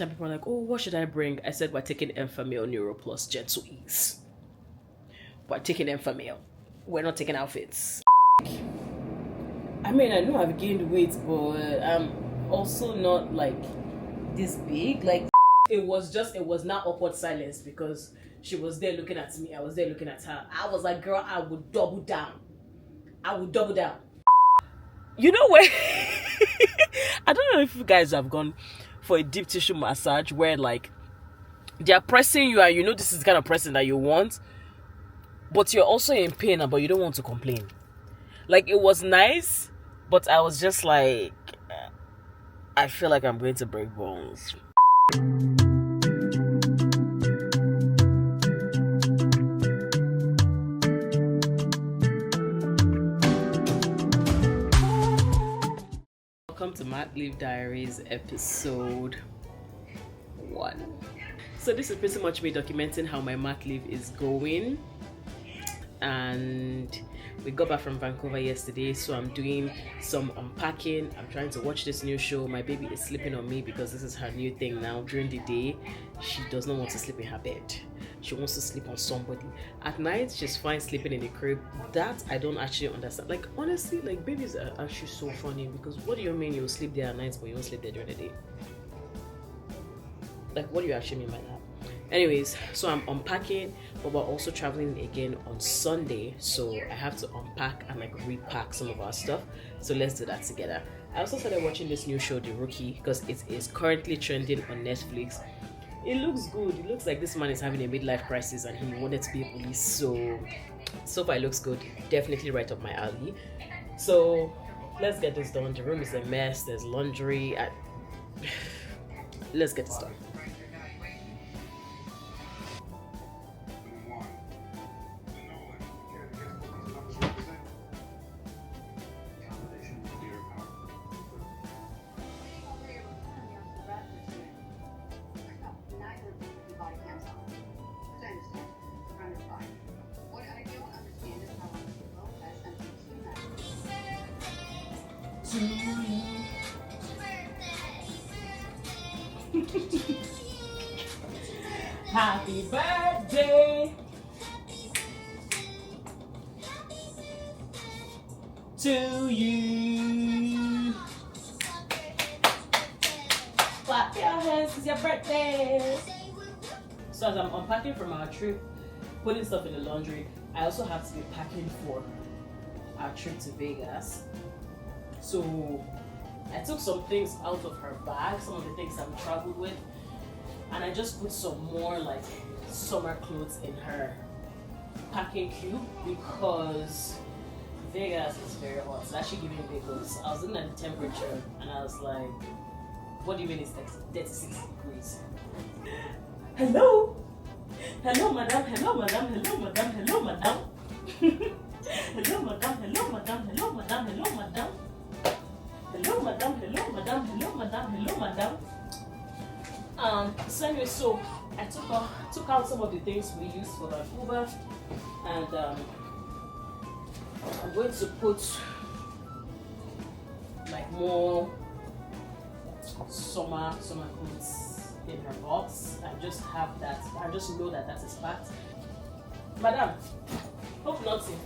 Some people are like, oh, what should I bring? I said, we're taking Enfamil Neuro Plus Gentle Ease. We're taking Enfamil. We're not taking outfits. I mean, I know I've gained weight, but I'm also not like this big. Like, it was not awkward silence because she was there looking at me. I was there looking at her. I was like, girl, I would double down. You know where? I don't know if you guys have gone for a deep tissue massage where like they're pressing you and you know this is the kind of pressing that you want, but you're also in pain, but you don't want to complain. Like, it was nice, but I was just like, I feel like I'm going to break bones. Welcome to Maternity Leave Diaries episode 1. So this is pretty much me documenting how my mat leave is going, and we got back from Vancouver yesterday, so I'm doing some unpacking. I'm trying to watch this new show. My baby is sleeping on me because this is her new thing now. During the day, she does not want to sleep in her bed. She wants to sleep on somebody. At night, she's fine sleeping in the crib. That I don't actually understand. Like, honestly, like, babies are actually so funny, because what do you mean you sleep there at night but you don't sleep there during the day? Like, what do you actually mean by that? Anyways, so I'm unpacking, but we're also traveling again on Sunday, so I have to unpack and like repack some of our stuff. So let's do that together. I also started watching this new show, The Rookie, because it is currently trending on Netflix. It looks good. It looks like this man is having a midlife crisis and he wanted to be a police, so far it looks good. Definitely right up my alley. So let's get this done. The room is a mess. There's laundry. Let's get this done. Happy birthday to you. Clap your hands, it's your birthday. So as I'm unpacking from our trip, putting stuff in the laundry, I also have to be packing for our trip to Vegas. So I took some things out of her bag, some of the things I've traveled with, and I just put some more like summer clothes in her packing cube because Vegas is very hot. It's actually giving Vegas. I was looking at the temperature and I was like, what do you mean it's 36 degrees? Hello? Hello, madam. Hello, madam. Hello, madam. Hello, madam. Hello, madam. Hello, madam. Hello, madam. Hello, madam. Hello, madam. Hello, madam. Hello, madam. Hello, madam. So anyway, so I took out some of the things we used for Vancouver, and I'm going to put like more summer clothes in her box. I just have that. I just know that is packed. Madam, hope nothing.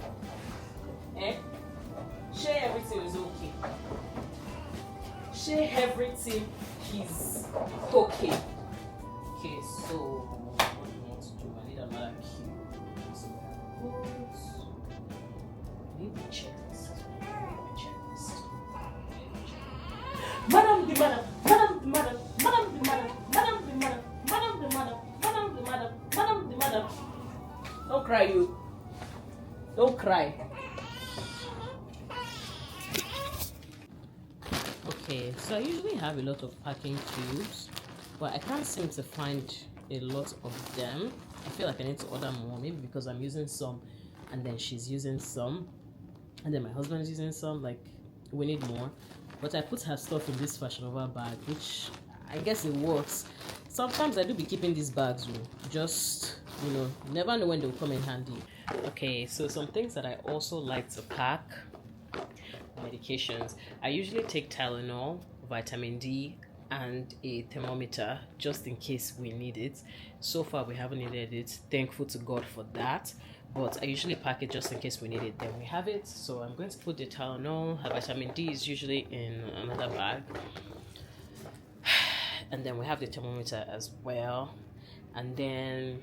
Share everything is okay. Share everything is okay. Okay, so what do you want to do? I need another cube. So I need my checklist. Madam the madam, madam the madam, madam the madam, madam the madam, madam the madam, madam the madam, madam the madam. Don't cry, you. Don't cry. Okay, so I usually have a lot of packing cubes, but I can't seem to find a lot of them. I feel like I need to order more, maybe because I'm using some and then she's using some and then my husband is using some. Like, we need more. But I put her stuff in this Fashion Over bag, which I guess it works. Sometimes I do be keeping these bags, just, you never know when they'll come in handy. Okay, so some things that I also like to pack: medications. I usually take Tylenol, vitamin D, and a thermometer just in case we need it. So far we haven't needed it, thankful to God for that, but I usually pack it just in case we need it, then we have it. So I'm going to put the Tylenol. Her vitamin D is usually in another bag, and then we have the thermometer as well. And then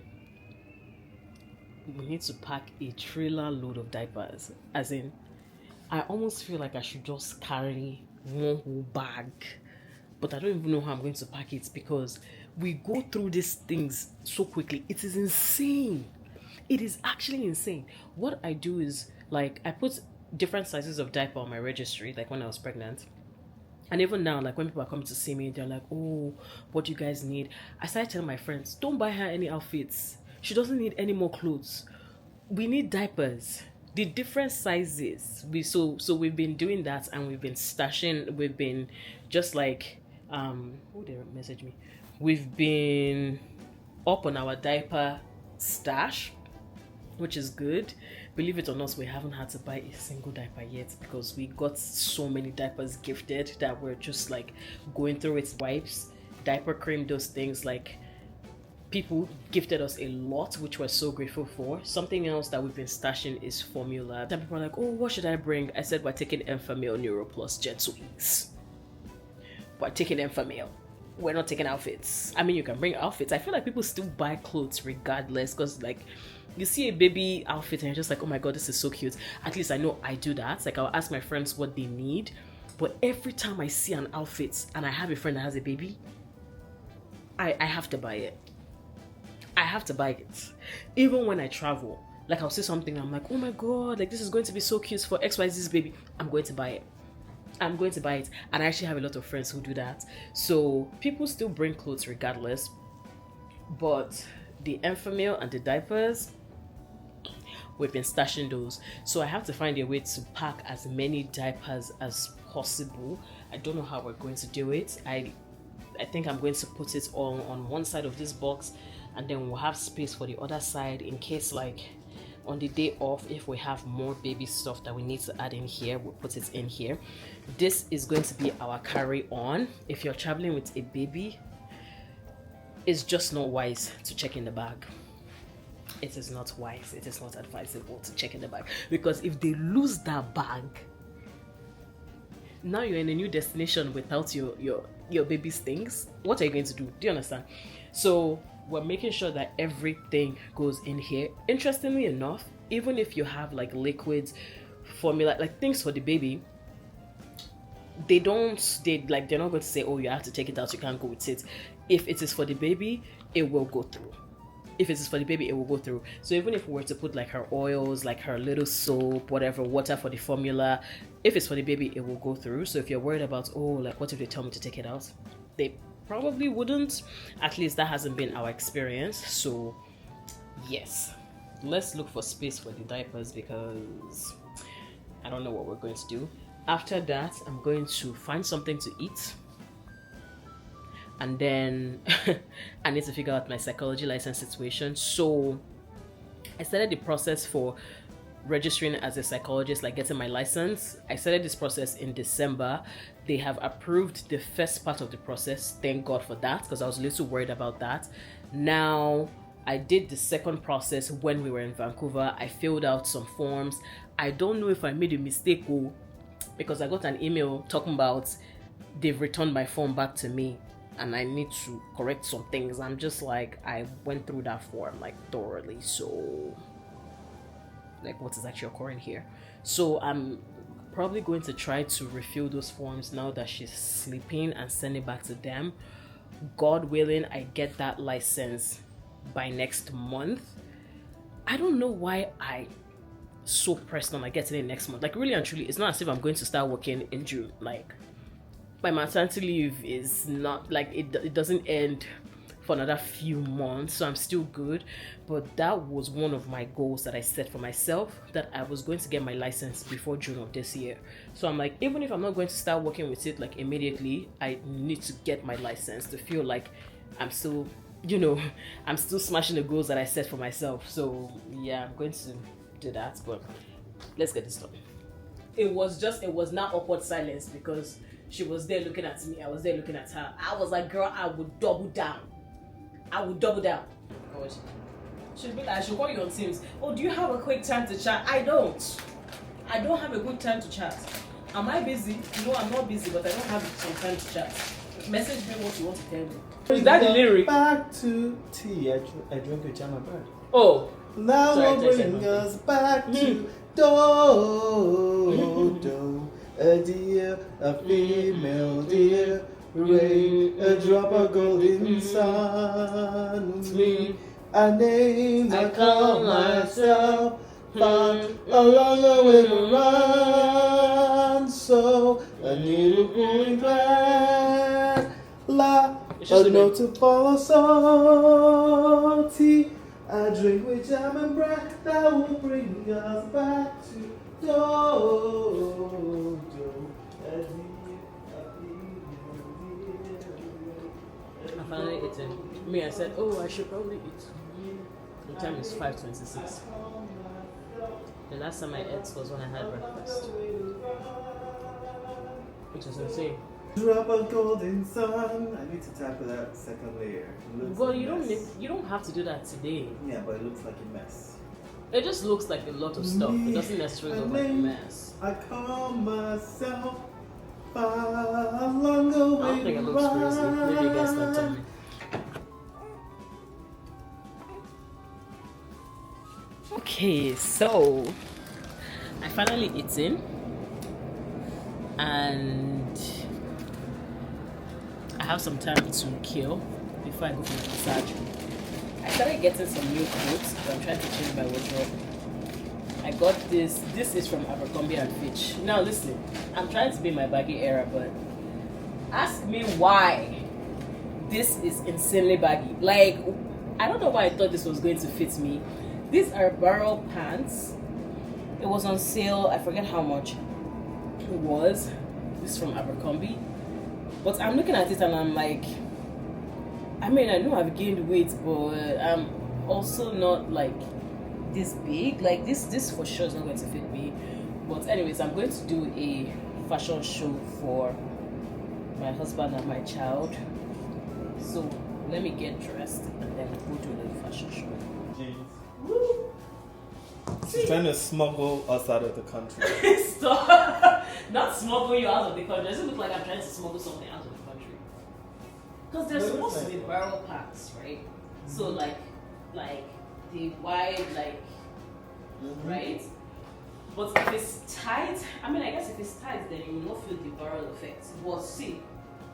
we need to pack a trailer load of diapers, as in I almost feel like I should just carry one whole bag, but I don't even know how I'm going to pack it because we go through these things so quickly. It is insane. It is actually insane. What I do is, like, I put different sizes of diaper on my registry, like when I was pregnant. And even now, like when people are coming to see me, they're like, oh, what do you guys need? I started telling my friends, don't buy her any outfits. She doesn't need any more clothes. We need diapers. The different sizes. So we've been doing that, and we've been stashing, we've been just like who did message me? We've been up on our diaper stash, which is good. Believe it or not, we haven't had to buy a single diaper yet because we got so many diapers gifted that we're just like going through it. Wipes, diaper cream, those things, like people gifted us a lot, which we're so grateful for. Something else that we've been stashing is formula. Some people are like, oh, what should I bring? I said we're taking Enfamil Neuro Plus Gentle Ease. We're taking Enfamil. We're not taking outfits. I mean, you can bring outfits. I feel like people still buy clothes regardless, because like you see a baby outfit and you're just like, oh my god, this is so cute. At least I know I do that. Like, I'll ask my friends what they need, but every time I see an outfit and I have a friend that has a baby, I have to buy it. I have to buy it. Even when I travel, like I'll see something, I'm like, oh my god, like this is going to be so cute for XYZ's baby. I'm going to buy it. I'm going to buy it. And I actually have a lot of friends who do that. So people still bring clothes regardless, but the Enfamil and the diapers, we've been stashing those. So I have to find a way to pack as many diapers as possible. I don't know how we're going to do it. I think I'm going to put it all on one side of this box, and then we'll have space for the other side in case, like, on the day off, if we have more baby stuff that we need to add in here, we'll put it in here. This is going to be our carry-on. If you're traveling with a baby, it's just not wise to check in the bag. It is not wise. It is not advisable to check in the bag, because if they lose that bag, now you're in a new destination without your baby's things. What are you going to do? Do you understand? So we're making sure that everything goes in here. Interestingly enough, even if you have like liquids, formula, like things for the baby, they're not going to say, oh, you have to take it out, you can't go with it. If it is for the baby, it will go through. If it is for the baby, it will go through. So even if we were to put like her oils, like her little soap, whatever, water for the formula, if it's for the baby, it will go through. So if you're worried about, oh, like what if they tell me to take it out? They probably wouldn't. At least that hasn't been our experience. So yes, let's look for space for the diapers, because I don't know what we're going to do. After that, I'm going to find something to eat, and then I need to figure out my psychology license situation. So I started the process for registering as a psychologist, like getting my license. I started this process in December. They have approved the first part of the process. Thank God for that, because I was a little worried about that. Now I did the second process when we were in Vancouver. I filled out some forms. I don't know if I made a mistake, because I got an email talking about they've returned my form back to me and I need to correct some things. I'm just like, I went through that form like thoroughly, so like what is actually occurring here? So I'm probably going to try to refill those forms now that she's sleeping and send it back to them. God willing, I get that license by next month. I don't know why I so pressed on like getting it next month. Like really and truly, it's not as if I'm going to start working in June. Like my maternity leave is not like it doesn't end for another few months, so I'm still good. But that was one of my goals that I set for myself, that I was going to get my license before June of this year. So I'm like, even if I'm not going to start working with it like immediately, I need to get my license to feel like I'm still, I'm still smashing the goals that I set for myself. So yeah, I'm going to do that, but let's get this done. It was not awkward silence because She was there looking at me. I was there looking at her. I was like, girl, I would double down. I would double down. God. She'll be like, she'll call you on Teams. Oh, do you have a quick time to chat? I don't. I don't have a good time to chat. Am I busy? No, I'm not busy, but I don't have some time to chat. Message me what you want to tell me. Is that the lyric? Back to tea. I drink a jam of bread. Oh. Now we'll bring us back to do. A deer, a female deer, rain, a drop of golden sun. Me, a name I call myself, found along the way to run. So I need a green glad, la, a note to follow salty. I drink with jam and bread that will bring us back to do. I finally eaten. Me, I said, oh, I should probably eat. The time is 5:26. The last time I ate was when I had breakfast, which was insane. Drop of golden sun. I need to tackle that second layer. Well, you don't have to do that today. Yeah, but it looks like a mess. It just looks like a lot of stuff. It doesn't necessarily look like a mess. I call myself far long away. I don't think it looks crazy. Maybe you guys can tell me. Okay, so I finally eaten and I have some time to kill before I go for my surgery. I started getting some new clothes, but I'm trying to change my wardrobe. I got this. This is from Abercrombie and Fitch. Now listen, I'm trying to be my baggy era, but ask me why this is insanely baggy. Like, I don't know why I thought this was going to fit me. These are barrel pants. It was on sale. I forget how much it was. This is from Abercrombie. But I'm looking at it and I'm like, I mean, I know I've gained weight, but I'm also not like this big. Like this for sure is not going to fit me. But anyways, I'm going to do a fashion show for my husband and my child. So let me get dressed and then we'll do the fashion show. Woo. She's trying to smuggle us out of the country. Stop! Not smuggle you out of the country. It doesn't look like I'm trying to smuggle something out of the country. Because they're supposed to be barrel pants, right? Mm-hmm. So like the wide, right? But if it's tight, I mean, I guess if it's tight, then you will not feel the barrel effect. But see,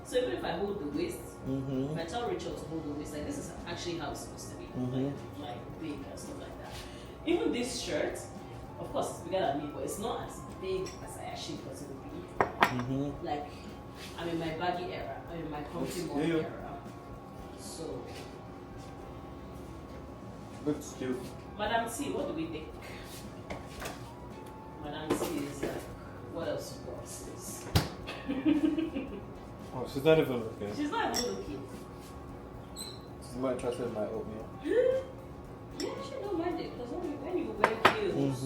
so even if I hold the waist, if I tell Rachel to hold the waist, like this is actually how it's supposed to be, like big and stuff like that. Even this shirt, of course, it's bigger than me, but it's not as big as I actually thought it would be. Like, I'm in my baggy era, I'm in my comfy mom era. So, looks cute. Madam C, what do we think? Madam C is like, what else you got, sis? Oh, she's not even looking. She's not even looking. She's more interested in my oatmeal. Yeah, she don't mind it because when you wear heels,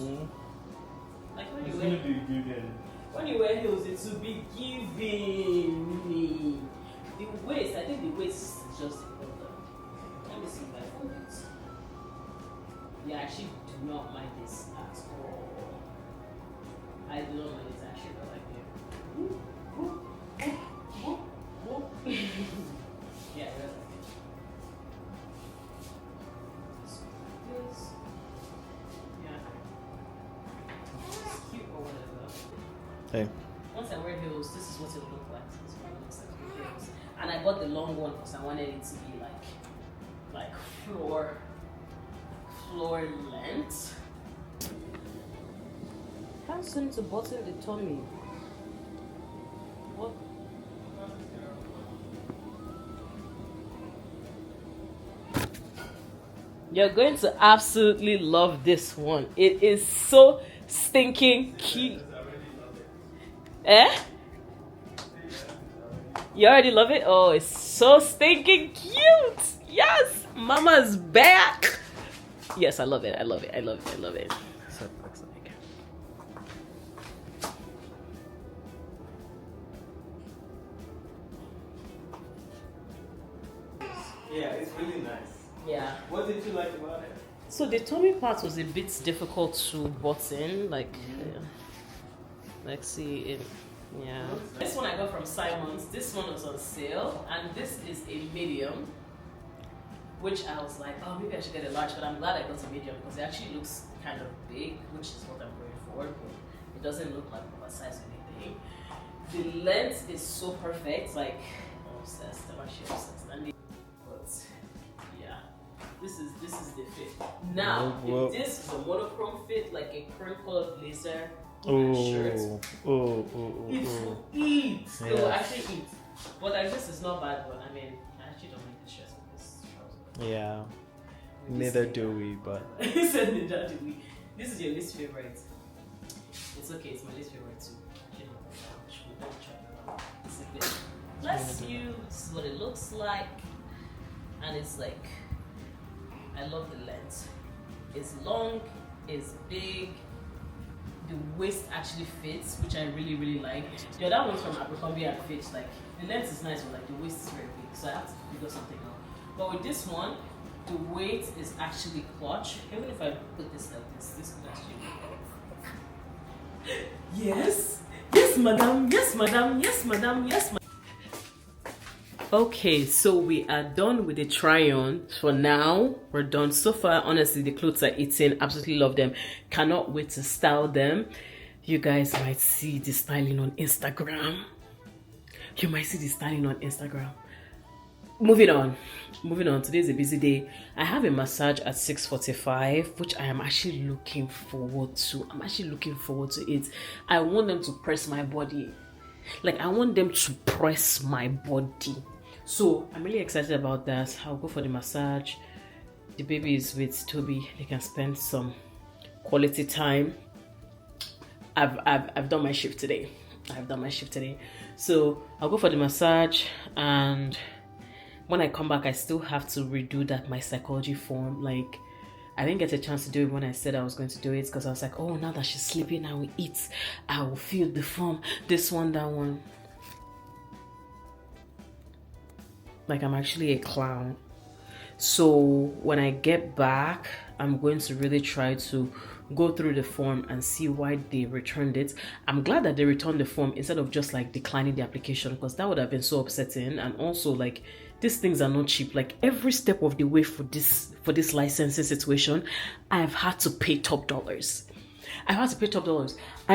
like when you wear heels, it will be giving me the waist. I think the waist is just the problem. Let me see if I fold it. Yeah, I actually do not mind this at all. I do not mind it actually, I like it. Yeah, I really like it. Hey. Once I wear heels, this is what it look like. This is what it looks like with heels. And I got the long one because I wanted it to be like floor length. Can't seem to button the tummy. What? You're going to absolutely love this one. It is so stinking cute. Eh? You already love it? Oh, it's so stinking cute. Yes, Mama's back. Yes, I love it. I love it. I love it. I love it. So it looks like. really nice. Yeah. What did you like about it? So the tummy part was a bit difficult to button, like, let's see it. Yeah. This one I got from Simon's. This one was on sale, and this is a medium, which I was like, oh, maybe I should get a large, but I'm glad I got a medium because it actually looks kind of big, which is what I'm going for, but it doesn't look like oversized or anything. The length is so perfect, like, I'm obsessed. I'm actually obsessed. And but yeah, this is the fit. Now, if this is a monochrome fit, like a cream colored blazer, shirt, it will eat. Yeah. It will actually eat. But like this is not bad, but I mean, I actually don't like this dress with this trouser. Yeah. Neither do we, but. He said neither do we. This is your least favorite. It's okay, it's my least favorite too. Let's view. This is what it looks like. And it's like, I love the length. It's long, it's big. The waist actually fits, which I really, really like. The other one's from Abercrombie and Fitch. Like, the length is nice, but like the waist is very big, so I have to figure something out. But with this one, the weight is actually clutch. Even if I put this like this could actually be. Yes, yes, madam, yes, madam, yes, madam, yes, madam. Okay, so we are done with the try-on. For now, we're done. So far, honestly, the clothes are eating. Absolutely love them. Cannot wait to style them. You guys might see the styling on Instagram. You might see the styling on Instagram. Moving on. Today's a busy day. I have a massage at 6:45, which I am actually looking forward to. It. I want them to press my body. Like, I want them to press my body. So I'm really excited about that. I'll go for the massage. The baby is with Toby. They can spend some quality time. I've done my shift today. So I'll go for the massage, and when I come back, I still have to redo my psychology form. Like, I didn't get a chance to do it when I said I was going to do it because I was like, oh, now that she's sleeping, I will eat. I will fill the form. This one, that one. Like, I'm actually a clown. So when I get back, I'm going to really try to go through the form and see why they returned it. I'm glad that they returned the form instead of just like declining the application, because that would have been so upsetting. And also, like, these things are not cheap. Like, every step of the way for this licensing situation, I've had to pay top dollars. I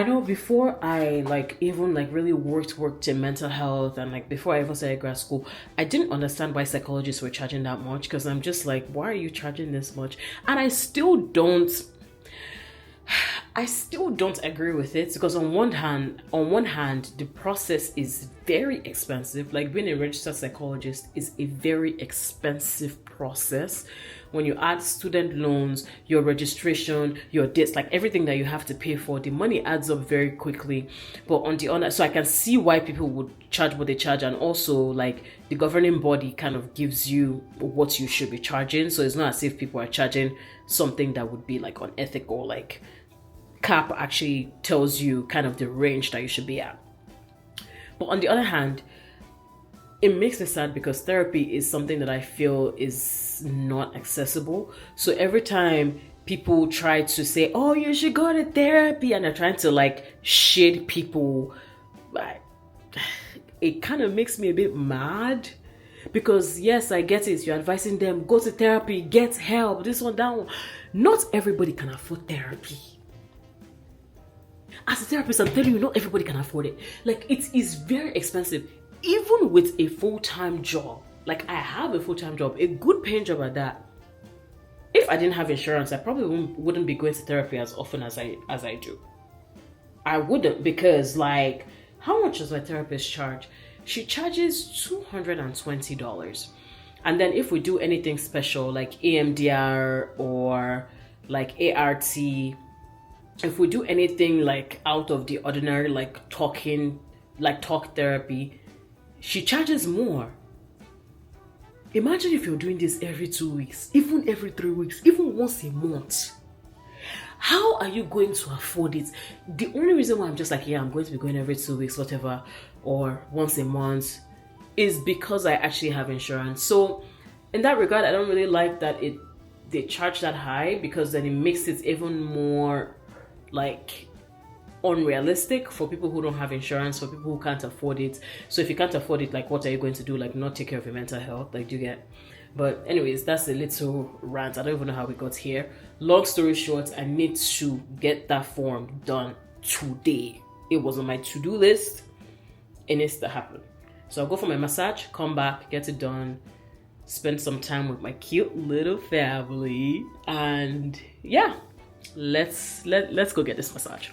know before I even really worked in mental health, and like before I even started grad school, I didn't understand why psychologists were charging that much, because I'm just like, why are you charging this much? And I still don't agree with it, because on one hand, the process is very expensive. Like, being a registered psychologist is a very expensive process. When you add student loans, your registration, your debts, like everything that you have to pay for, the money adds up very quickly. But on the other, so I can see why people would charge what they charge, and also like the governing body kind of gives you what you should be charging. So it's not as if people are charging something that would be like unethical. Like, CAP actually tells you kind of the range that you should be at. But on the other hand, it makes me sad because therapy is something that I feel is not accessible. So every time people try to say, oh, you should go to therapy, and they're trying to like shade people, it kind of makes me a bit mad. Because yes, I get it. You're advising them, go to therapy, get help, this one, that one. Not everybody can afford therapy. As a therapist, I'm telling you, not everybody can afford it. Like, it is very expensive. Even with a full-time job, like I have a full-time job, a good paying job at that. If I didn't have insurance, I probably wouldn't be going to therapy as often as I do. I wouldn't, because like, how much does my therapist charge? She charges $220. And then if we do anything special like EMDR or like ART, if we do anything like out of the ordinary, like talk therapy, she charges more. Imagine if you're doing this every 2 weeks, even every 3 weeks, even once a month. How are you going to afford it? The only reason why I'm just like, yeah, I'm going to be going every 2 weeks, whatever, or once a month, is because I actually have insurance. So in that regard, I don't really like that they charge that high, because then it makes it even more like unrealistic for people who don't have insurance, for people who can't afford it. So if you can't afford it, like, what are you going to do? Like, not take care of your mental health? Like, do you get? But anyways, that's a little rant. I don't even know how we got here. Long story short, I need to get that form done today. It was on my to-do list. It needs to happen. So I'll go for my massage, come back, get it done, spend some time with my cute little family, and yeah, let's go get this massage.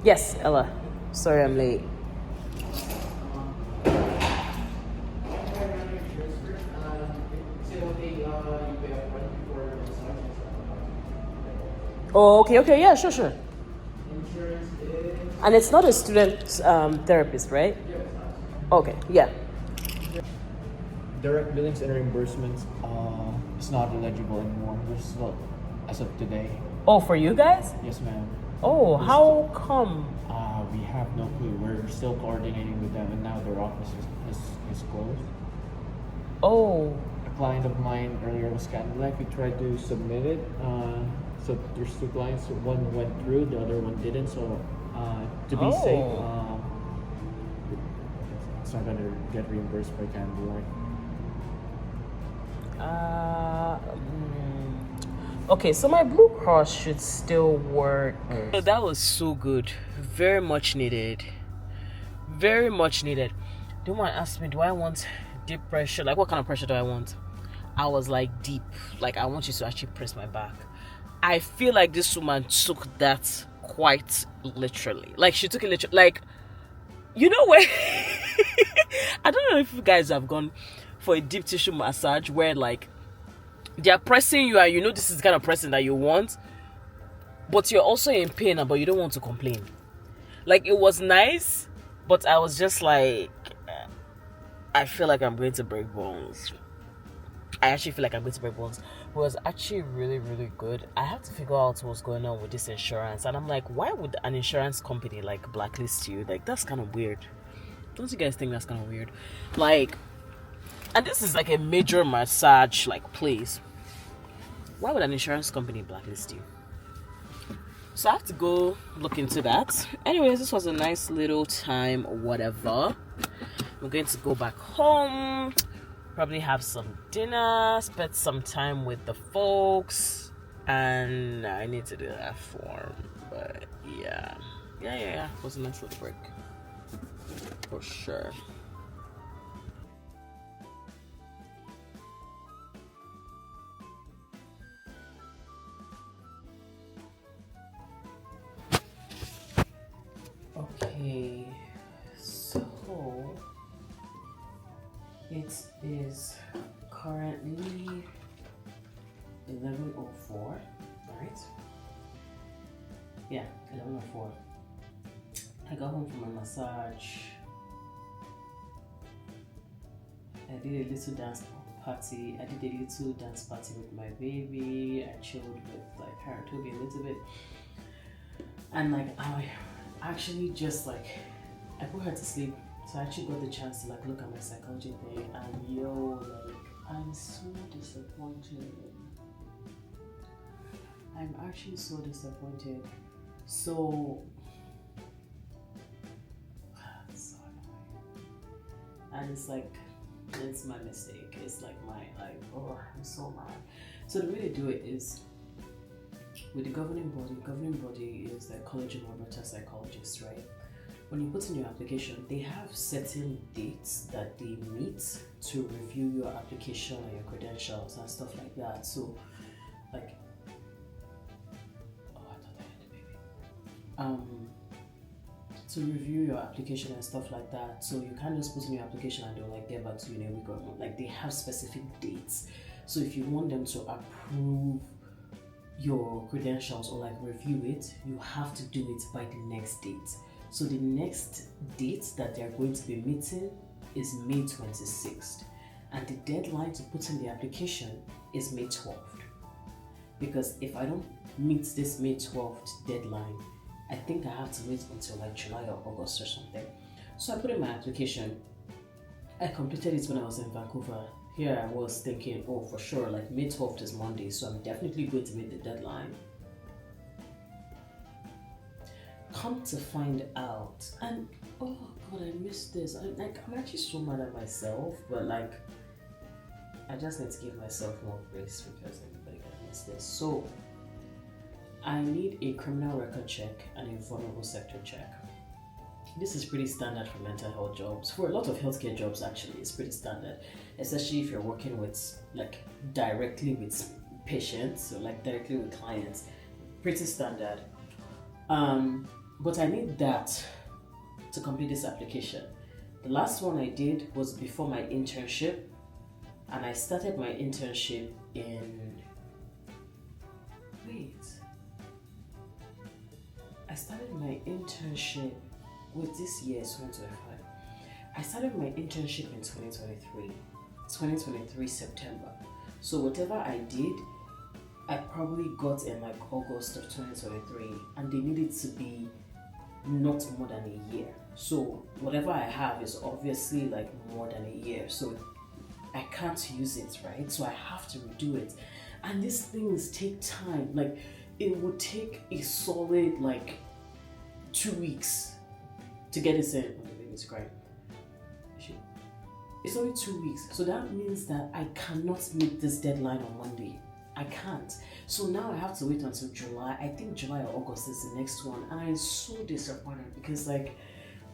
Yes, Ella. Sorry I'm late. Oh, okay, yeah, sure. And it's not a student therapist, right? Okay, yeah. Direct billings and reimbursements is not eligible anymore. This is not as of today. Oh, for you guys? Yes, ma'am. Oh, how come? We have no clue. We're still coordinating with them, and now their office is closed. Oh. A client of mine earlier was kind of like, we tried to submit it. So there's two clients. One went through, the other one didn't. So to be safe, it's not gonna get reimbursed by Candlelight. Okay, so my Blue Cross should still work. So that was so good. Very much needed. Very much needed. Don't want to ask me, do I want deep pressure? Like, what kind of pressure do I want? I was like, deep. Like, I want you to actually press my back. I feel like this woman took that quite literally. Like, she took it literally. Like, you know where? I don't know if you guys have gone for a deep tissue massage where, like, they are pressing you and you know this is the kind of pressing that you want, but you're also in pain, but you don't want to complain. Like, it was nice, but I was just like, I feel like I'm going to break bones. I actually feel like I'm going to break bones. It was actually really, really good. I had to figure out what's going on with this insurance, and I'm like, why would an insurance company like blacklist you? Like, that's kind of weird. Don't you guys think that's kind of weird? Like, and this is like a major massage like place. Why would an insurance company blacklist you? So I have to go look into that. Anyways, this was a nice little time, whatever. I'm going to go back home, probably have some dinner, spend some time with the folks, and I need to do that form. But yeah. It was a nice little break. For sure. Okay, so it is currently 11:04, right? Yeah, 11:04. I got home from my massage. I did a little dance party. I did a little dance party with my baby. I chilled with like her, Toby, a little bit. And like I actually just like I put her to sleep, so I actually got the chance to like look at my psychology thing, and yo, like I'm so disappointed. I'm actually so disappointed. So it's so annoying. And it's like, it's my mistake. It's like my I'm so mad. So the way they do it is with the governing body is the College of Alberta Psychologists, right? When you put in your application, they have certain dates that they meet to review your application and your credentials and stuff like that. So, like, I thought I had a baby. To review your application and stuff like that. So you can't just put in your application and they'll like get back to you in a week or not. Like, they have specific dates. So if you want them to approve your credentials or like review it, you have to do it by the next date. So the next date that they're going to be meeting is May 26th. And the deadline to put in the application is May 12th. Because if I don't meet this May 12th deadline, I think I have to wait until like July or August or something. So I put in my application. I completed it when I was in Vancouver. Here I was thinking, oh, for sure, like May 12th is Monday, so I'm definitely going to meet the deadline. Come to find out, and oh god, I missed this. I'm actually so mad at myself, but like, I just need to give myself more grace because everybody can miss this. So, I need a criminal record check and a vulnerable sector check. This is pretty standard for mental health jobs. For a lot of healthcare jobs, actually, it's pretty standard, especially if you're working with like directly with patients, so like directly with clients. Pretty standard. But I need that to complete this application. The last one I did was before my internship, and I started my internship in. Wait. I started my internship. With this year is 2025. I started my internship in 2023 September. So whatever I did, I probably got in like August of 2023, and they needed to be not more than a year. So whatever I have is obviously like more than a year. So I can't use it, right? So I have to redo it. And these things take time. Like it would take a solid like 2 weeks to get this in. Oh, the baby's crying. It's only 2 weeks. So that means that I cannot meet this deadline on Monday. I can't. So now I have to wait until July. I think July or August is the next one. And I'm so disappointed because like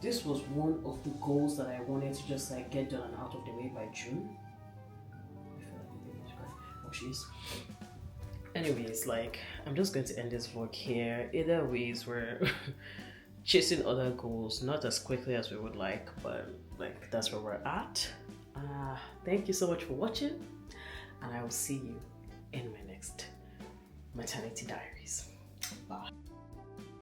this was one of the goals that I wanted to just like get done and out of the way by June. I feel like the baby's crying. Oh, she is. Anyways, like I'm just going to end this vlog here. Either ways, we're chasing other goals, not as quickly as we would like, but like that's where we're at. Thank you so much for watching, and I will see you in my next Maternity Diaries. Bye.